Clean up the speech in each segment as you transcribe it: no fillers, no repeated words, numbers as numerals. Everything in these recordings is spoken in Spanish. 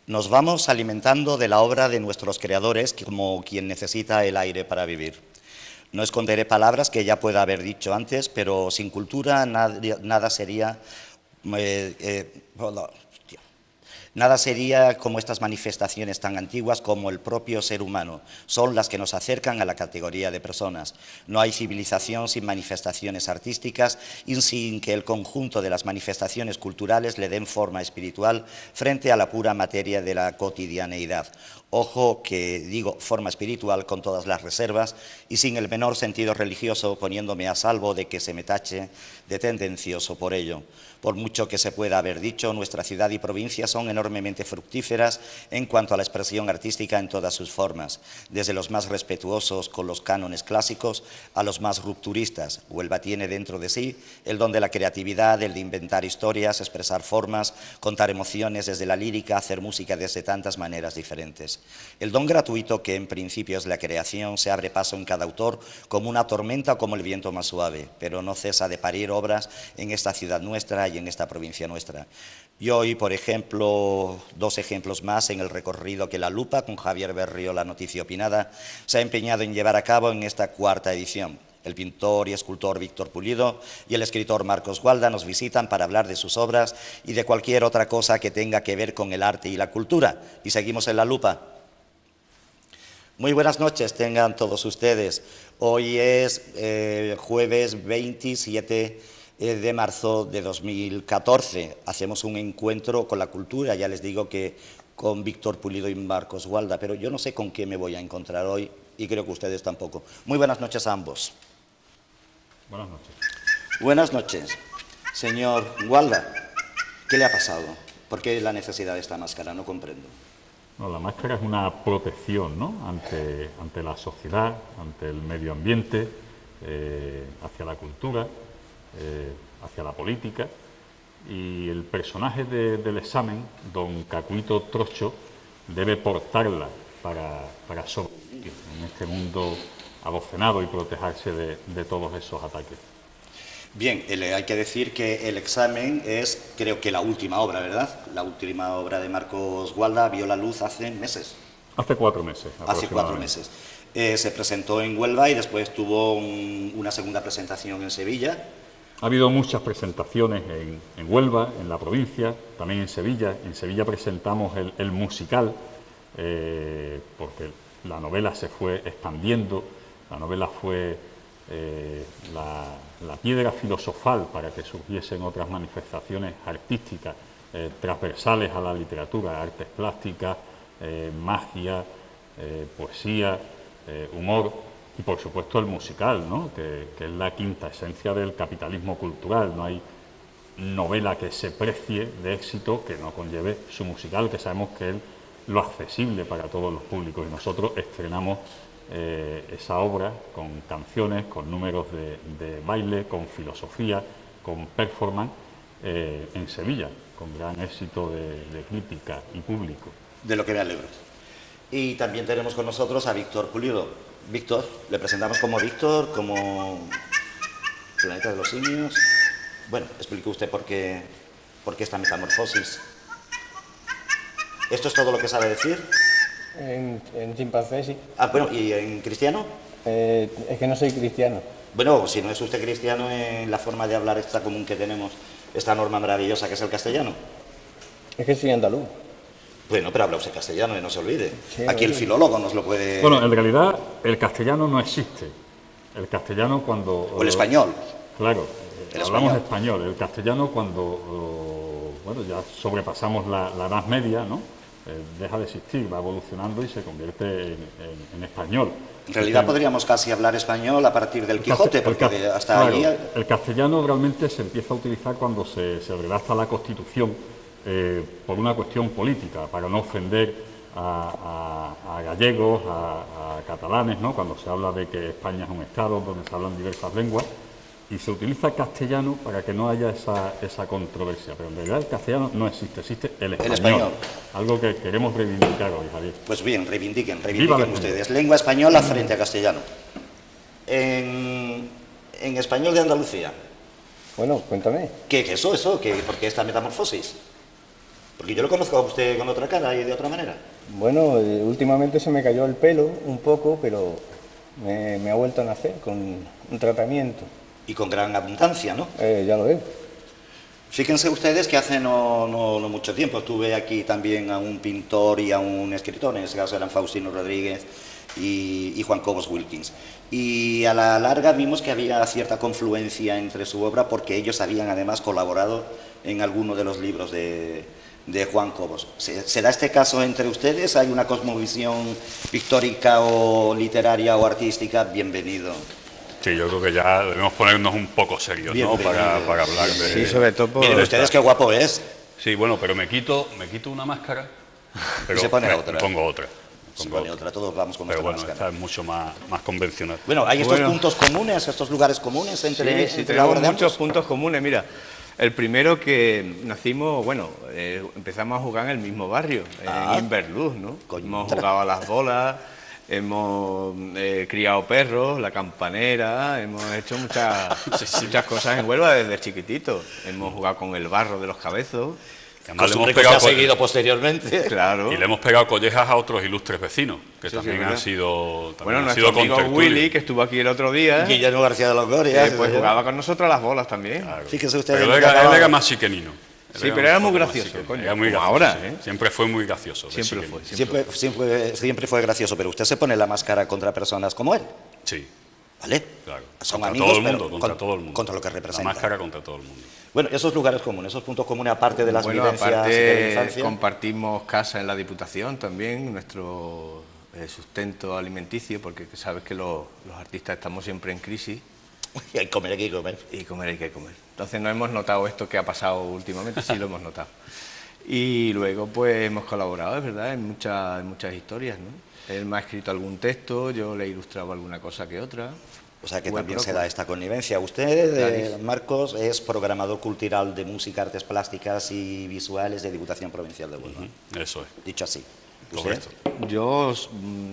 Nos vamos alimentando de la obra de nuestros creadores como quien necesita el aire para vivir. No esconderé palabras que ya pueda haber dicho antes, pero sin cultura nada sería... Nada sería como estas manifestaciones tan antiguas como el propio ser humano. Son las que nos acercan a la categoría de personas. No hay civilización sin manifestaciones artísticas y sin que el conjunto de las manifestaciones culturales le den forma espiritual frente a la pura materia de la cotidianeidad. Ojo que digo forma espiritual con todas las reservas y sin el menor sentido religioso, poniéndome a salvo de que se me tache de tendencioso por ello. Por mucho que se pueda haber dicho, nuestra ciudad y provincia son enormemente fructíferas en cuanto a la expresión artística en todas sus formas, desde los más respetuosos con los cánones clásicos a los más rupturistas. Huelva tiene dentro de sí el don de la creatividad, el de inventar historias, expresar formas, contar emociones desde la lírica, hacer música desde tantas maneras diferentes. El don gratuito, que en principio es la creación, se abre paso en cada autor como una tormenta o como el viento más suave, pero no cesa de parir obras en esta ciudad nuestra y en esta provincia nuestra. Y hoy, por ejemplo, dos ejemplos más en el recorrido que La Lupa, con Javier Berrio, La Noticia Opinada, se ha empeñado en llevar a cabo en esta cuarta edición. El pintor y escultor Víctor Pulido y el escritor Marcos Gualda nos visitan para hablar de sus obras y de cualquier otra cosa que tenga que ver con el arte y la cultura. Y seguimos en La Lupa. Muy buenas noches tengan todos ustedes. Hoy es jueves 27 de marzo de 2014. Hacemos un encuentro con la cultura, ya les digo que con Víctor Pulido y Marcos Gualda, pero yo no sé con qué me voy a encontrar hoy y creo que ustedes tampoco. Muy buenas noches a ambos. Buenas noches. Buenas noches. Señor Gualda, ¿qué le ha pasado? ¿Por qué la necesidad de esta máscara? No comprendo. No, la máscara es una protección, ¿no?, ante la sociedad, ante el medio ambiente, hacia la cultura, hacia la política. Y el personaje del examen, don Cacuito Trocho, debe portarla para sobrevivir en este mundo abocenado y protegerse de todos esos ataques. Bien, hay que decir que el examen es, creo que la última obra, ¿verdad? La última obra de Marcos Gualda vio la luz hace meses. Hace 4 meses. Hace 4 meses. Se presentó en Huelva y después tuvo una segunda presentación en Sevilla. Ha habido muchas presentaciones en Huelva, en la provincia, también en Sevilla. En Sevilla presentamos el musical, porque la novela se fue expandiendo, la novela fue la piedra filosofal para que surgiesen otras manifestaciones artísticas transversales a la literatura, artes plásticas, magia, poesía, humor y por supuesto el musical, ¿no?, que es la quinta esencia del capitalismo cultural. No hay novela que se precie de éxito que no conlleve su musical, que sabemos que es lo accesible para todos los públicos, y nosotros estrenamos esa obra con canciones, con números de baile, con filosofía, con performance en Sevilla, con gran éxito de crítica y público. De lo que me alegro. Y también tenemos con nosotros a Víctor Pulido. Víctor, le presentamos como Víctor, como Planeta de los Simios. Bueno, explique usted por qué esta metamorfosis. ¿Esto es todo lo que sabe decir? En chimpancé, sí. Ah, bueno, ¿y en cristiano? Es que no soy cristiano. Bueno, si no es usted cristiano, en la forma de hablar esta común que tenemos, esta norma maravillosa que es el castellano. Es que soy andaluz. Bueno, pero habla usted castellano y no se olvide. Sí, aquí el filólogo nos lo puede... Bueno, en realidad el castellano no existe. El castellano cuando... O el español. Claro, el hablamos español. El castellano cuando, bueno, ya sobrepasamos la Edad Media, ¿no?, deja de existir, va evolucionando y se convierte en español. En realidad podríamos casi hablar español a partir del Quijote, porque hasta claro, allí... El castellano realmente se empieza a utilizar cuando se redacta la Constitución por una cuestión política, para no ofender a gallegos, a catalanes, ¿no?, cuando se habla de que España es un estado donde se hablan diversas lenguas, y se utiliza castellano para que no haya esa controversia. Pero en realidad el castellano no existe, existe el español. Algo que queremos reivindicar hoy, Javier. Pues bien, reivindiquen ustedes. Lengua española frente a castellano. En español de Andalucía. Bueno, cuéntame. ¿Qué es eso? ¿Por qué esta metamorfosis? Porque yo lo conozco a usted con otra cara y de otra manera. Bueno, últimamente se me cayó el pelo un poco, pero me ha vuelto a nacer con un tratamiento. Y con gran abundancia, ¿no? Ya lo veo. Fíjense ustedes que hace no mucho tiempo tuve aquí también a un pintor y a un escritor, en ese caso eran Faustino Rodríguez y Juan Cobos Wilkins. Y a la larga vimos que había cierta confluencia entre su obra porque ellos habían además colaborado en alguno de los libros de Juan Cobos. ¿Se da este caso entre ustedes? ¿Hay una cosmovisión pictórica o literaria o artística? Bienvenido. Sí, yo creo que ya debemos ponernos un poco serios, ¿no? Para hablar de... Sí, sobre todo por... Miren ustedes qué guapo es. Sí, bueno, pero me quito una máscara, pero se pone me otra. pongo otra. Se pone otra, todos vamos con Pero nuestra bueno, máscara. esta es mucho más convencional. Bueno, hay estos puntos comunes, estos lugares comunes entre, Sí, entre la tenemos obra de muchos ambos. puntos comunes. Mira, el primero que nacimos, bueno, empezamos a jugar en el mismo barrio, en Inverluz, ¿no? Coño. Hemos jugado a las bolas, hemos criado perros, la campanera, hemos hecho muchas cosas en Huelva desde chiquitito. Hemos jugado con el barro de los cabezos. Además, Costumbre que se ha seguido posteriormente. Claro. y le hemos pegado collejas a otros ilustres vecinos, que Sí, también sí, han ¿verdad? sido Bueno, han nuestro sido amigo contertulios. Willy, que estuvo aquí el otro día, Guillermo García de Longoria. pues jugaba con nosotros a las bolas también. Claro. Fíjese ustedes. Pero lo él que era acababa- más chiquenino. Sí, pero era un muy poco más gracioso, chiquenino. coño, Era muy como gracioso, ahora, sí. ¿eh? Siempre fue muy gracioso. de Siempre chiquenino. fue. Siempre fue gracioso, pero usted se pone la máscara contra personas como él, Sí, ¿vale? claro. Son Contra amigos, todo el pero mundo, contra todo el mundo. contra lo que La representa. máscara contra todo el mundo. Bueno, esos lugares comunes, esos puntos comunes, aparte de las Bueno, vivencias de la aparte infancia. compartimos casa en la Diputación también, nuestro sustento alimenticio, porque sabes que los artistas estamos siempre en crisis Y hay que comer, hay que comer. y comer hay que comer. Entonces no hemos notado esto que ha pasado últimamente, sí lo hemos notado. Y luego pues hemos colaborado, es verdad, en muchas historias, ¿no? Él me ha escrito algún texto, yo le he ilustrado alguna cosa que otra. O sea que Buen también se loco. da esta connivencia. Usted, Clarísimo. Marcos, es programador cultural de música, artes plásticas y visuales de Diputación Provincial de Huelva. Eso es. Dicho así. ¿Usted? Correcto. Yo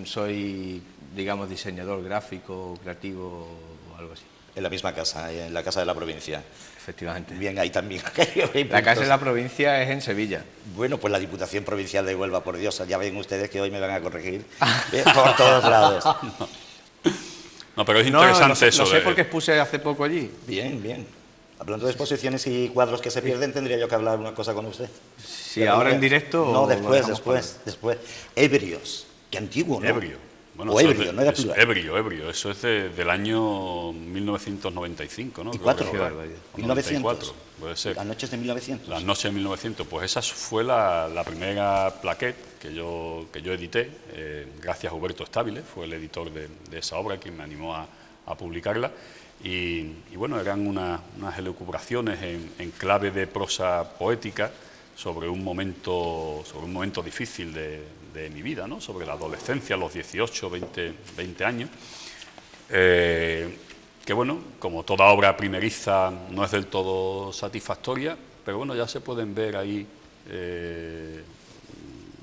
soy, digamos, diseñador gráfico, creativo o algo así, En la misma casa, en la Casa de la Provincia. efectivamente. Bien, ahí también. La casa de la provincia es en Sevilla. Bueno, pues la Diputación Provincial de Huelva, por Dios, ya ven ustedes que hoy me van a corregir por todos lados. No, pero es No, interesante eso. no sé de- por qué expuse hace poco allí. Bien, bien. Hablando de exposiciones y cuadros que se pierden, tendría yo que hablar una cosa con usted. Si Pero ahora no, en directo No, o lo después, dejamos después. Ebrios. Qué antiguo, ¿no? Ebrio. Bueno, o eso es ebrio, de- no era es plural. ebrio. Eso es del año 1995, ¿no? ¿Y Creo cuatro? que Qué fue. barbaridad. 1900. Puede ser. Las noches de 1900. Las noches de 1900, pues esa fue la primera plaquette que yo edité, gracias a Huberto Estabile, fue el editor de esa obra quien me animó a publicarla. Y bueno, eran unas elucubraciones en clave de prosa poética sobre un momento difícil de mi vida, ¿no? Sobre la adolescencia, los 18, 20 años. Que bueno, como toda obra primeriza no es del todo satisfactoria, pero bueno, ya se pueden ver ahí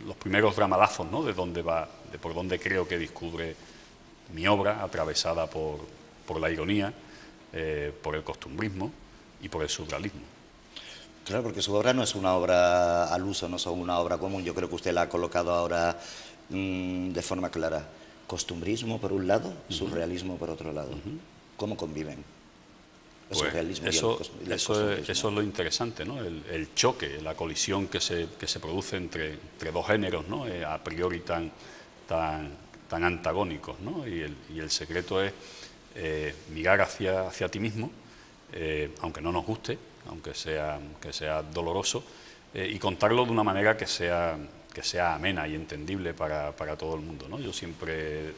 los primeros dramalazos, ¿no? De dónde va, de por dónde creo que discurre mi obra, atravesada por la ironía, por el costumbrismo y por el surrealismo. Claro, porque su obra no es una obra al uso, no es una obra común. Yo creo que usted la ha colocado ahora de forma clara. Costumbrismo por un lado, surrealismo por otro lado. ¿Cómo conviven? El Pues surrealismo y el eso costumbrismo. es lo interesante, ¿no? El choque, la colisión que se produce entre dos géneros, ¿no? A priori tan antagónicos, ¿no? Y el secreto es mirar hacia ti mismo, aunque no nos guste, aunque sea doloroso, y contarlo de una manera que sea amena y entendible para todo el mundo, ¿no? Yo siempre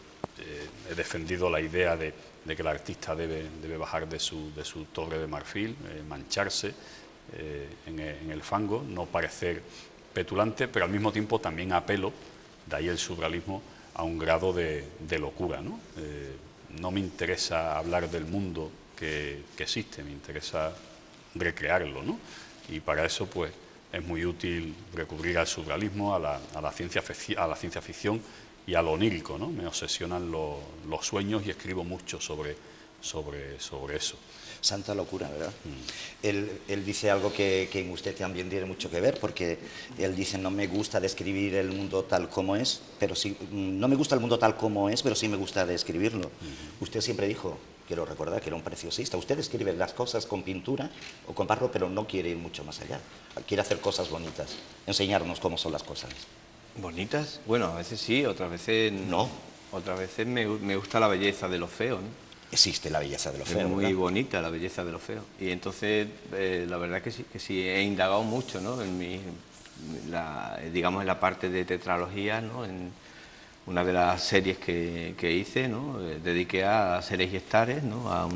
he defendido la idea de que el artista debe bajar de su torre de marfil, mancharse en el fango, no parecer petulante, pero al mismo tiempo también apelo, de ahí el surrealismo, a un grado de locura, ¿no? No me interesa hablar del mundo que existe, me interesa recrearlo, ¿no? Y para eso, pues, es muy útil recurrir al surrealismo, a la ciencia ficción y a lo onírico, ¿no? Me obsesionan los sueños y escribo mucho sobre sobre eso. Santa locura, ¿verdad? Él dice algo que en usted también tiene mucho que ver, porque él dice: no me gusta describir el mundo tal como es, pero sí, no me gusta el mundo tal como es, pero sí me gusta describirlo. Usted siempre dijo, quiero recordar, que era un preciosista. Usted escribe las cosas con pintura o con barro, pero no quiere ir mucho más allá. Quiere hacer cosas bonitas, enseñarnos cómo son las cosas. ¿Bonitas? Bueno, a veces sí, otras veces no. Otras veces me gusta la belleza de lo feo, ¿no? Existe la belleza de lo feo. Es muy ¿verdad? bonita la belleza de lo feo. Y entonces, la verdad que sí, he indagado mucho, ¿no? Digamos, en la parte de tetralogía, ¿no? En una de las series que hice, ¿no? Dediqué a seres y estares, ¿no? A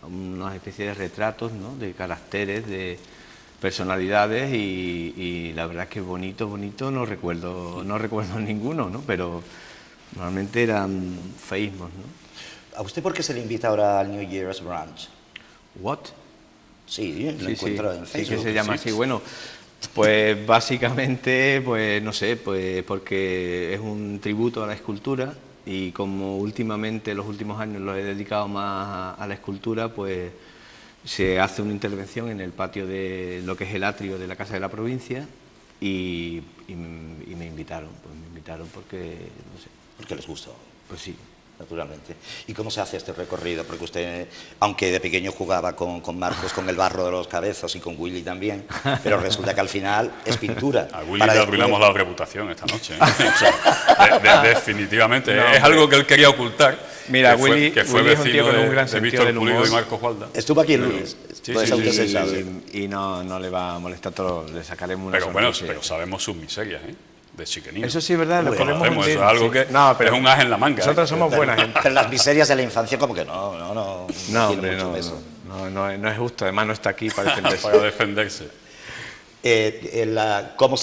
una especie de retratos, ¿no? De caracteres, de personalidades, y la verdad es que bonito no recuerdo ninguno, ¿no? Pero normalmente eran feísmos, ¿no? ¿A usted por qué se le invita ahora al New Year's Brunch? ¿What? Sí, lo encuentro en Facebook. Sí, que se llama así. Bueno, pues básicamente, pues no sé, pues porque es un tributo a la escultura, y como últimamente, los últimos años los he dedicado más a la escultura, pues se hace una intervención en el patio de lo que es el atrio de la Casa de la Provincia, y me invitaron, porque, no sé. Porque les gustó. Pues sí. Naturalmente. ¿Y cómo se hace este recorrido? Porque usted, aunque de pequeño jugaba con Marcos, con el barro de los cabezos, y con Willy también, pero resulta que al final es pintura. A Willy le arruinamos la reputación esta noche, ¿eh? O sea, definitivamente. No, es algo que él quería ocultar. Mira, Willy fue es un vecino tío con un gran de sentido del Víctor Pulido humor. y Marcos Gualda. Estuvo aquí el lunes. Y no le va a molestar todo, le sacaremos una sonrisa. Bueno, pero sabemos sus miserias, ¿eh? De chiquenino. Eso sí es verdad, lo ponemos eso es algo que no, pero es un as en la manga. Nosotros somos buena gente. Pero las miserias de la infancia como que no hombre, no es justo, además no está aquí para defenderse. Para defenderse. ¿Cómo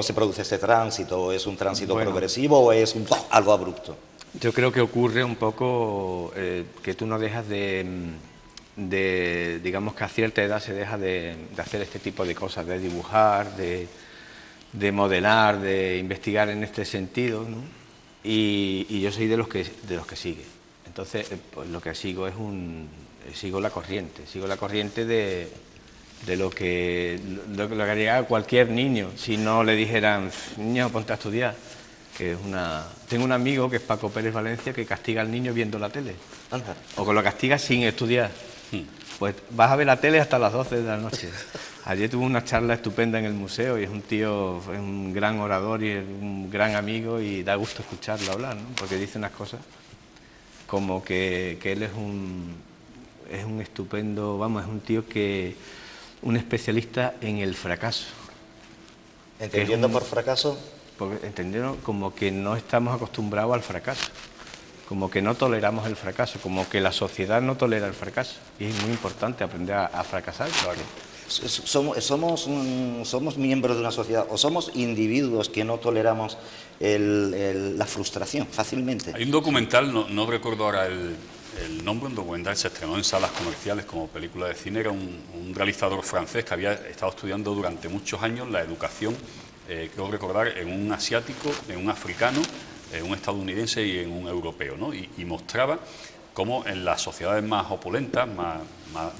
se produce este tránsito? ¿Es un tránsito progresivo o es algo abrupto? Yo creo que ocurre un poco que tú no dejas digamos que a cierta edad se deja de hacer este tipo de cosas, de dibujar, de modelar, de investigar en este sentido, ¿no? Y yo soy de los que sigue. Entonces, pues lo que sigo sigo la corriente de lo que haría cualquier niño si no le dijeran: niño, ponte a estudiar. Tengo un amigo que es Paco Pérez Valencia, que castiga al niño viendo la tele. O que lo castiga sin estudiar. Pues vas a ver la tele hasta las 12 de la noche. Ayer tuve una charla estupenda en el museo, y es un tío, es un gran orador y es un gran amigo, y da gusto escucharlo hablar, ¿no? Porque dice unas cosas como que él es un estupendo, es un tío un especialista en el fracaso. ¿Entendiendo por fracaso? Entendiendo como que no estamos acostumbrados al fracaso, como que no toleramos el fracaso, como que la sociedad no tolera el fracaso, y es muy importante aprender a fracasar. Claro. Somos miembros de una sociedad, o somos individuos que no toleramos la frustración fácilmente. Hay un documental, no recuerdo ahora el nombre, un documental, se estrenó en salas comerciales como película de cine. Era un realizador francés que había estado estudiando durante muchos años la educación, creo recordar, en un asiático, en un africano, en un estadounidense y en un europeo, ¿no? Y mostraba cómo en las sociedades más opulentas,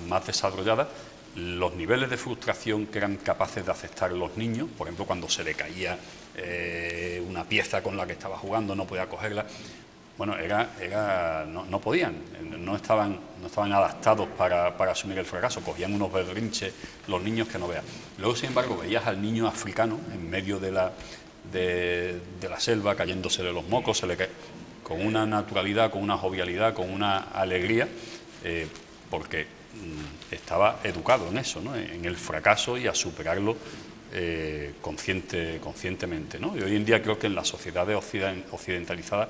más desarrolladas, los niveles de frustración que eran capaces de aceptar los niños, por ejemplo, cuando se le caía una pieza con la que estaba jugando, no podía cogerla, bueno, no podían, no estaban adaptados para asumir el fracaso, cogían unos berrinches los niños que no vean. Luego, sin embargo, veías al niño africano en medio de la selva, cayéndosele los mocos, con una naturalidad, con una jovialidad, con una alegría, porque estaba educado en eso, ¿no? En el fracaso y a superarlo conscientemente, ¿no? Y hoy en día creo que en las sociedades occidentalizadas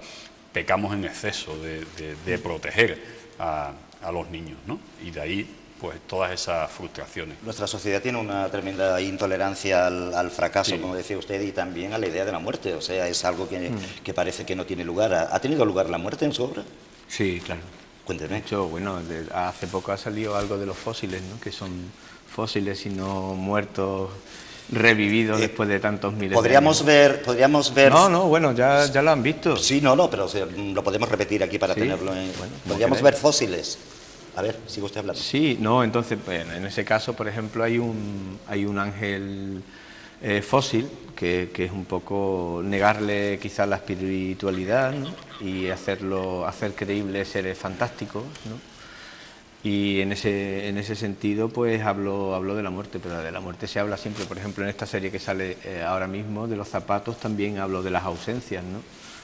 pecamos en exceso de proteger a los niños, ¿no? Y de ahí pues todas esas frustraciones. Nuestra sociedad tiene una tremenda intolerancia al fracaso, sí, como decía usted, y también a la idea de la muerte. O sea, es algo que parece que no tiene lugar. ¿Ha tenido lugar la muerte en su obra? Sí, claro. Cuénteme. De hecho, bueno, hace poco ha salido algo de los fósiles, ¿no? Que son fósiles y no muertos, revividos después de tantos miles de años. Podríamos ver... No, bueno, ya lo han visto. Sí, pero o sea, lo podemos repetir aquí para tenerlo en... Bueno, podríamos ver fósiles. A ver, sigue usted hablando. Sí, no, entonces, bueno, en ese caso, por ejemplo, hay un ángel fósil que es un poco negarle quizás la espiritualidad, ¿no? Y hacer creíbles seres fantásticos, ¿no? Y en ese sentido, pues hablo de la muerte, pero de la muerte se habla siempre. Por ejemplo, en esta serie que sale ahora mismo, de los zapatos, también hablo de las ausencias, ¿no?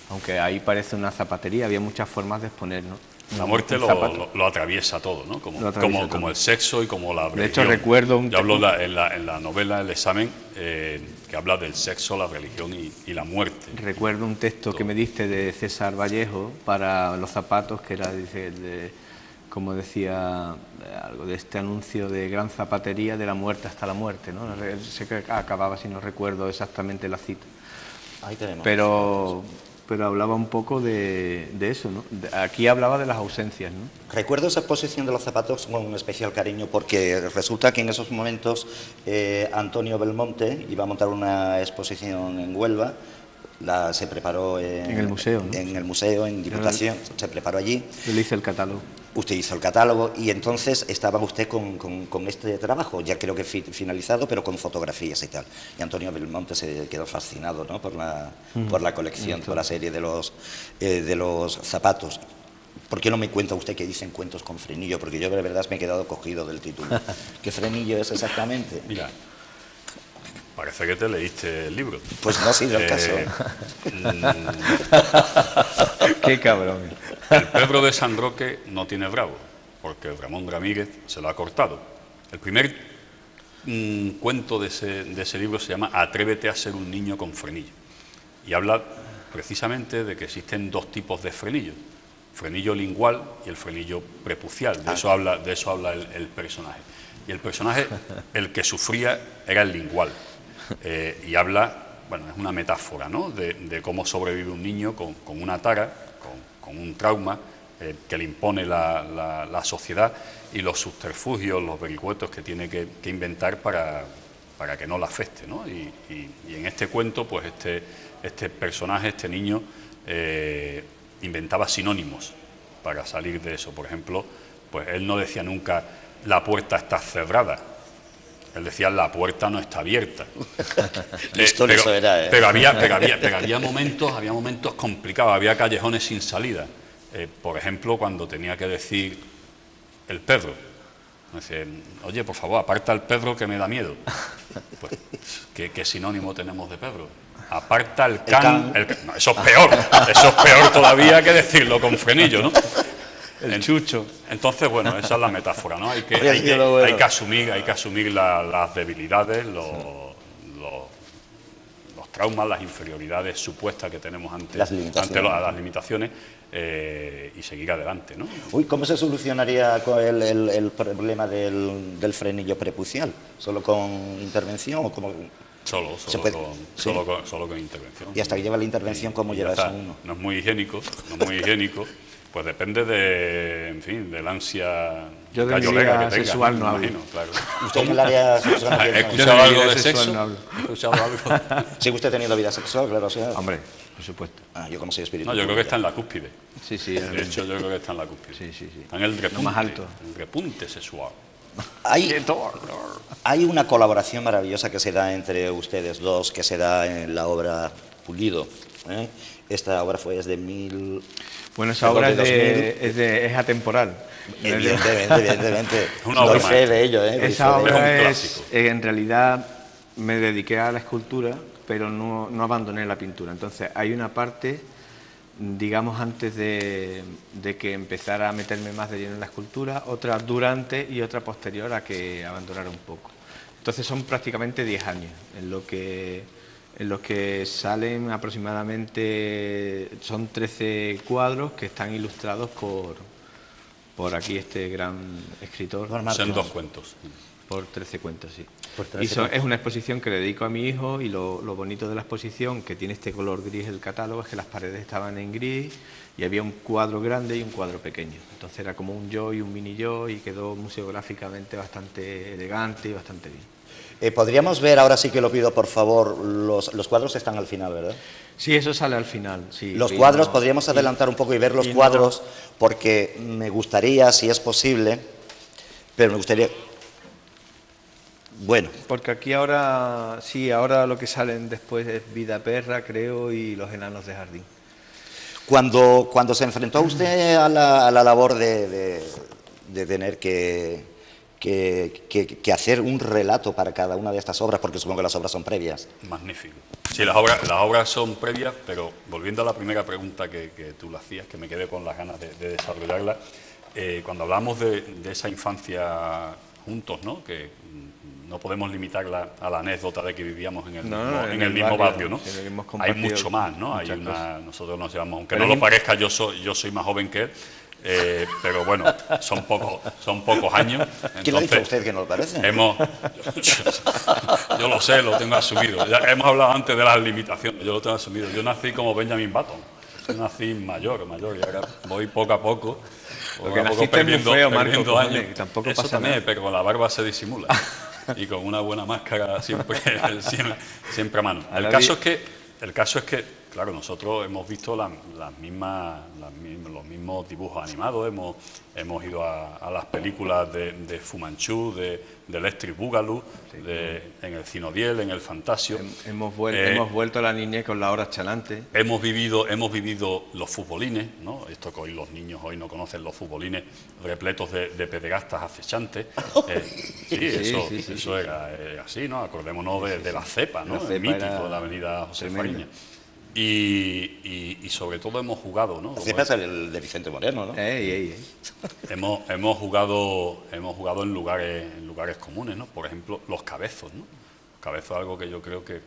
Aunque ahí parece una zapatería, había muchas formas de exponer, ¿no? La muerte lo atraviesa todo, ¿no? Como el sexo y como la religión. De hecho, recuerdo Yo hablo en la novela, El examen, que habla del sexo, la religión y la muerte. Recuerdo un texto que me diste de César Vallejo para los zapatos, que era, dice, como decía, algo de este anuncio de gran zapatería de la muerte hasta la muerte, ¿no? Sé que acababa, si no recuerdo exactamente la cita. Ahí tenemos. Pero hablaba un poco de eso, ¿no? Aquí hablaba de las ausencias, ¿no? Recuerdo esa exposición de los zapatos con un especial cariño porque resulta que en esos momentos Antonio Belmonte iba a montar una exposición en Huelva, se preparó en el museo, ¿no? En el museo, en Diputación, se preparó allí. Yo le hice el catálogo. Usted hizo el catálogo y entonces estaba usted con este trabajo, ya creo que finalizado, pero con fotografías y tal. Y Antonio Belmonte se quedó fascinado, ¿no? por la colección, por la serie de los zapatos. ¿Por qué no me cuenta usted que dicen cuentos con frenillo? Porque yo de verdad me he quedado cogido del título. ¿Qué frenillo es exactamente? Mira, parece que te leíste el libro. Pues no ha sido el caso. Qué cabrón. El Pedro de San Roque no tiene bravo, porque Ramón Ramírez se lo ha cortado. El primer cuento de ese libro se llama Atrévete a ser un niño con frenillo. Y habla precisamente de que existen dos tipos de frenillo. Frenillo lingual y el frenillo prepucial. De eso habla el personaje. Y el personaje, el que sufría, era el lingual. Y habla, bueno, es una metáfora, ¿no? de cómo sobrevive un niño con una tara, con un trauma que le impone la sociedad y los subterfugios, los vericuetos que tiene que inventar para que no la afecte, ¿no? Y en este cuento, pues este personaje, este niño, inventaba sinónimos para salir de eso. Por ejemplo, pues él no decía nunca la puerta está cerrada. Él decía la puerta no está abierta. Pero había momentos complicados, había callejones sin salida. Por ejemplo, cuando tenía que decir el Pedro. Dice, oye, por favor, aparta el Pedro que me da miedo. Pues, ¿qué sinónimo tenemos de Pedro? Aparta el can. No, eso es peor todavía que decirlo con frenillo, ¿no? El chucho. Entonces, bueno, esa es la metáfora, ¿no? Hay que asumir las debilidades, los traumas, las inferioridades supuestas que tenemos ante las limitaciones y seguir adelante, ¿no? Uy, ¿cómo se solucionaría el problema del frenillo prepucial? ¿Solo con intervención o como...? Solo con intervención. ¿Y hasta que lleva la intervención cómo lleva eso uno? No es muy higiénico, pues depende del ansia yo de mi vida sexual no hablo. Claro. ¿Usted en el área sexual ¿Ha escuchado algo de sexo? No ¿Ha escuchado algo? Sí, usted ha tenido vida sexual, claro. O sea... Hombre, por supuesto. Yo como soy espiritual. No, yo creo que está en la cúspide. Sí. De hecho, yo creo que está en la cúspide. Sí. Está en el repunte, más alto. el repunte sexual. Hay una colaboración maravillosa que se da entre ustedes dos, que se da en la obra Pulido. Esta obra es de Bueno, esa obra es atemporal. Evidentemente. Una obra doy fe de ello. Esa obra es en realidad, me dediqué a la escultura, pero no abandoné la pintura. Entonces, hay una parte, digamos, antes de que empezara a meterme más de lleno en la escultura, otra durante y otra posterior a que abandonara un poco. Entonces, son prácticamente 10 años en los que salen aproximadamente, son 13 cuadros que están ilustrados por aquí este gran escritor. Son 2 cuentos. Por 13 cuentos, sí. Es una exposición que le dedico a mi hijo y lo bonito de la exposición, que tiene este color gris el catálogo, es que las paredes estaban en gris y había un cuadro grande y un cuadro pequeño. Entonces era como un yo y un mini yo y quedó museográficamente bastante elegante y bastante bien. Podríamos ver, ahora sí que lo pido por favor, los cuadros están al final, ¿verdad? Sí, eso sale al final. Sí, Los cuadros, podríamos adelantar un poco y ver los cuadros, porque me gustaría, si es posible, pero me gustaría... Bueno. Porque aquí ahora, sí, ahora lo que salen después es Vida Perra, creo, y Los Enanos de Jardín. Cuando se enfrentó usted a la labor de tener que hacer un relato para cada una de estas obras, porque supongo que las obras son previas. Magnífico. Sí, las obras son previas, pero volviendo a la primera pregunta que tú le hacías, que me quedé con las ganas de desarrollarla, cuando hablamos de esa infancia juntos, ¿no? Que no podemos limitarla a la anécdota de que vivíamos en el mismo barrio, ¿no? Hay mucho más, ¿no? Nosotros nos llevamos, aunque no lo parezca, yo soy más joven que él. Pero bueno, son pocos años. Entonces, ¿quién le ha dicho a usted que no lo parece? Yo lo sé, lo tengo asumido. Ya hemos hablado antes de las limitaciones, yo lo tengo asumido. Yo nací como Benjamin Button, yo nací mayor, y ahora voy poco a poco. Porque naciste muy feo, Marco, años. Que tampoco eso pasa también, nada. pero con la barba se disimula. Y con una buena máscara siempre a mano. El caso es que, claro, nosotros hemos visto los mismos dibujos animados, hemos ido a las películas de Fu Manchu, de Electric Boogaloo, en el Cinodiel, en el Fantasio. Hemos vuelto a la niñez con las horas chanantes. Hemos vivido los futbolines, ¿no? Esto que hoy los niños hoy no conocen, los futbolines repletos de pederastas acechantes. Eso era así, ¿no? Acordémonos de la cepa, ¿no? El mítico de la avenida José Fariña. Y sobre todo hemos jugado, ¿no? La cepa es el de Vicente Moreno, ¿no? Hemos jugado en lugares comunes, ¿no? Por ejemplo, los cabezos, ¿no? Los cabezos es algo que yo creo que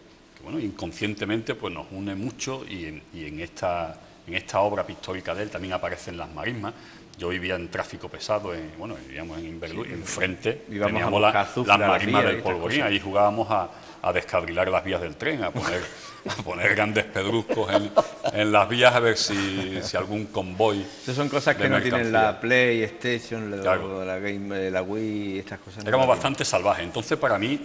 bueno, inconscientemente pues nos une mucho y en esta obra pictórica de él también aparecen las marismas. Yo vivía en tráfico pesado, vivíamos en Inverlú, enfrente teníamos las marismas del Polvorín, ahí jugábamos a descarrilar las vías del tren, a poner grandes pedruscos en las vías a ver si algún convoy. Esas son cosas que no tienen la PlayStation, claro, la Wii, estas cosas. Éramos bastante salvajes. Entonces, para mí,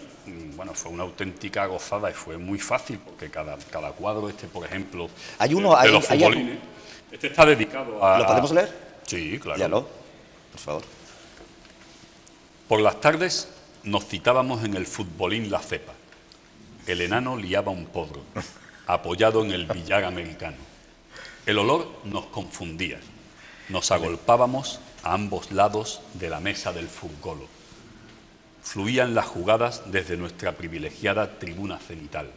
fue una auténtica gozada y fue muy fácil, porque cada cuadro, por ejemplo, hay uno, de los futbolines, este está dedicado a... ¿Lo podemos leer? Sí, claro. Léalo, por favor. Por las tardes nos citábamos en el futbolín La Cepa. El enano liaba un podro, apoyado en el billar americano. El olor nos confundía. Nos agolpábamos a ambos lados de la mesa del furgolo. Fluían las jugadas desde nuestra privilegiada tribuna cenital.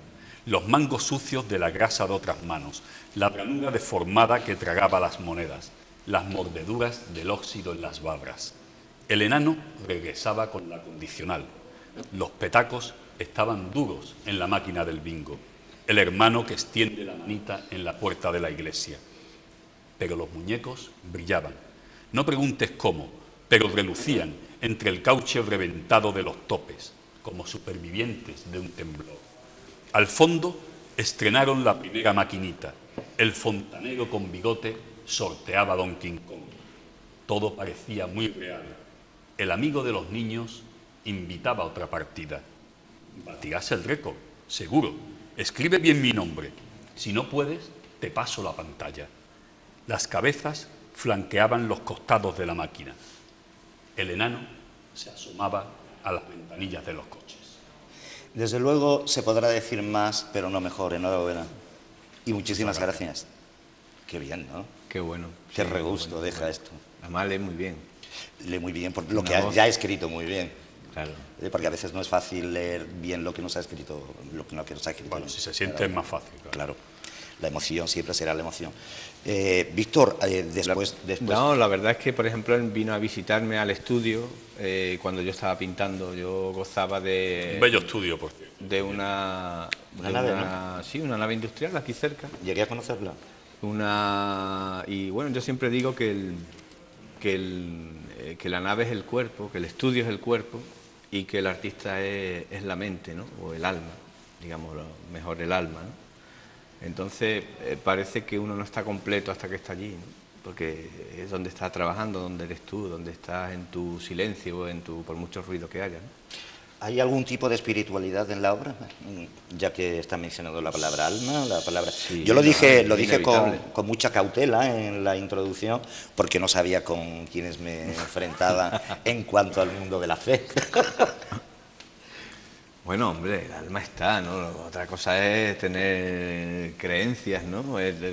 Los mangos sucios de la grasa de otras manos, la ranura deformada que tragaba las monedas, las mordeduras del óxido en las babras. El enano regresaba con la condicional. Los petacos estaban duros en la máquina del bingo. El hermano que extiende la manita en la puerta de la iglesia. Pero los muñecos brillaban. No preguntes cómo, pero relucían entre el caucho reventado de los topes, como supervivientes de un temblor. Al fondo estrenaron la primera maquinita. El fontanero con bigote sorteaba Don King Kong. Todo parecía muy real. El amigo de los niños invitaba a otra partida. Batirás el récord, seguro. Escribe bien mi nombre. Si no puedes, te paso la pantalla. Las cabezas flanqueaban los costados de la máquina. El enano se asomaba a las ventanillas de los coches. Desde luego se podrá decir más, pero no mejor. Enhorabuena. Y muchísimas gracias. Qué bien, ¿no? Qué bueno. Qué regusto deja esto. Además lee muy bien. Lee muy bien, por lo que ya ha escrito muy bien. Claro. Porque a veces no es fácil leer bien lo que nos ha escrito, Bueno, si se siente es más fácil. Claro. La emoción siempre será la emoción. Víctor, después... No, la verdad es que, por ejemplo, él vino a visitarme al estudio cuando yo estaba pintando. Yo gozaba de... Un bello estudio, por cierto. De una nave, ¿no? Sí, una nave industrial aquí cerca. Llegué a conocerla. Y bueno, yo siempre digo que la nave es el cuerpo, que el estudio es el cuerpo y que el artista es la mente, ¿no? O el alma, digamos, mejor el alma, ¿no? Entonces parece que uno no está completo hasta que está allí, ¿no? Porque es donde estás trabajando, donde eres tú, donde estás en tu silencio, por mucho ruido que haya, ¿no? ¿Hay algún tipo de espiritualidad en la obra? Ya que está mencionando la palabra alma, la palabra... Sí, yo lo dije inevitable. con mucha cautela en la introducción, porque no sabía con quiénes me enfrentaba en cuanto al mundo de la fe. Bueno, hombre, el alma está, ¿no? Otra cosa es tener creencias, ¿no?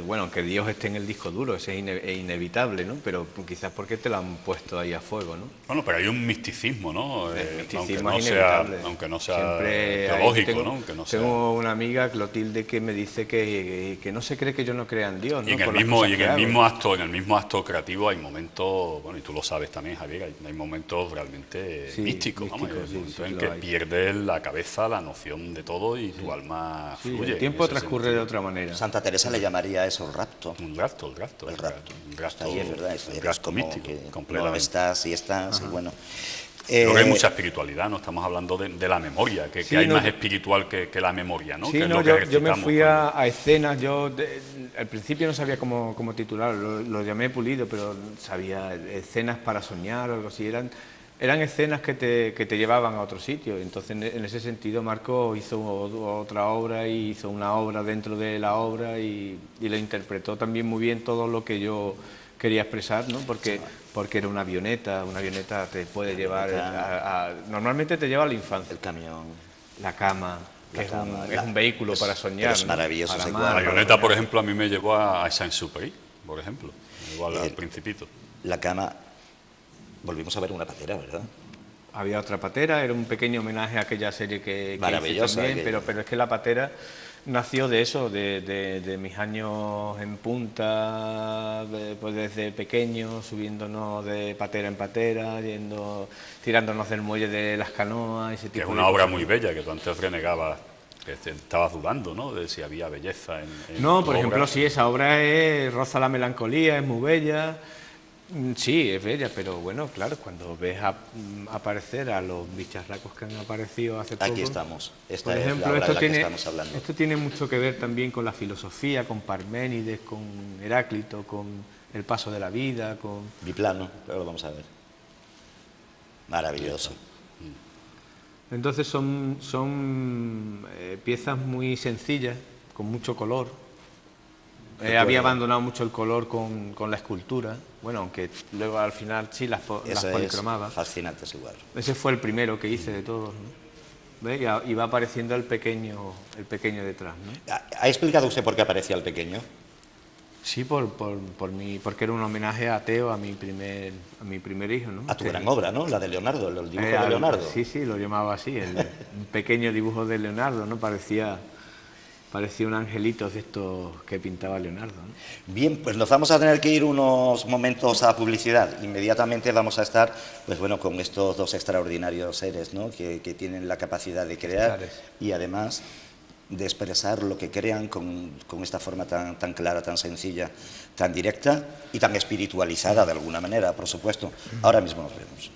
Bueno, que Dios esté en el disco duro, eso es inevitable, ¿no? Pero quizás porque te lo han puesto ahí a fuego, ¿no? Bueno, pero hay un misticismo, ¿no? El misticismo aunque es no sea, inevitable. aunque no sea Siempre teológico, ¿no? Aunque no sea... Tengo una amiga, Clotilde, que me dice que no se cree que yo no crea en Dios, ¿no? Y en el Por las mismo, cosas y en que el hago. mismo acto creativo hay momentos, bueno, y tú lo sabes también, Javier, hay momentos realmente Sí, místicos, vamos, místicos, hay sí, momentos sí en lo que hay. pierdes la cabeza, la noción de todo y tu alma Sí, fluye. el tiempo en ese transcurre sentido. de otra manera. Santa Teresa le llamaría eso el rapto. El rapto. El rapto. Un rapto, Hasta ahí es verdad, es rapto como místico, que no completamente. estás y estás, y bueno. Creo que hay mucha espiritualidad, no estamos hablando de la memoria, que Sí, hay no, más yo- espiritual que la memoria, ¿no? Sí, Que es no, lo que yo me recitamos fui cuando- a escenas, al principio no sabía cómo titularlo, lo llamé pulido, pero sabía escenas para soñar o algo así, eran escenas que te llevaban a otro sitio, entonces en ese sentido Marco hizo otra obra y hizo una obra dentro de la obra y lo interpretó también muy bien todo lo que yo quería expresar, ¿no? Porque era una avioneta te puede llevar normalmente te lleva a la infancia. El camión, La cama, La que cama, es un vehículo pero para es- soñar. pero es ¿no? maravilloso Para ese amar, cuadro. La para avioneta, soñar. por ejemplo, a mí me llevó a Saint-Exupéry, por ejemplo, me llevó al El- Principito. la cama. Volvimos a ver una patera, ¿verdad? Había otra patera, era un pequeño homenaje a aquella serie que hice Maravillosa, también, aquella. pero es que la patera nació de eso, de mis años en punta, pues desde pequeño, subiéndonos de patera en patera, tirándonos del muelle de las canoas, ese Que es tipo una de obra cosas. muy bella, que tú antes renegabas, que estabas dudando, ¿no?, de si había belleza en No, tu por ejemplo, obra. sí, esa obra roza la melancolía, es muy bella. Sí, es bella, pero bueno, claro, cuando ves aparecer a los bicharracos que han aparecido hace poco... Aquí estamos. Esta Por es ejemplo, la obra de esto la que tiene, estamos hablando. esto tiene mucho que ver también con la filosofía, con Parménides, con Heráclito, con el paso de la vida, con... Biplano, pero lo vamos a ver. Maravilloso. Entonces son piezas muy sencillas, con mucho color. Había abandonado mucho el color con la escultura, bueno, aunque luego al final sí las Eso es policromaba. fascinante ese cuadro. Ese fue el primero que hice de todos, ¿no? ¿Ve? Y va apareciendo el pequeño detrás, ¿no? ¿Ha explicado usted por qué aparecía el pequeño? Sí, porque era un homenaje a Teo, a mi primer hijo, ¿no? A tu Que- gran obra, ¿no? La de Leonardo, el dibujo de Leonardo. Sí, lo llamaba así, un pequeño dibujo de Leonardo, ¿no? Parecía un angelito de estos que pintaba Leonardo, ¿no? Bien, pues nos vamos a tener que ir unos momentos a publicidad. Inmediatamente vamos a estar, pues bueno, con estos dos extraordinarios seres, ¿no? Que tienen la capacidad de crear Estelares. y además de expresar lo que crean con esta forma tan clara, tan sencilla, tan directa y tan espiritualizada de alguna manera, por supuesto. Ahora mismo nos vemos.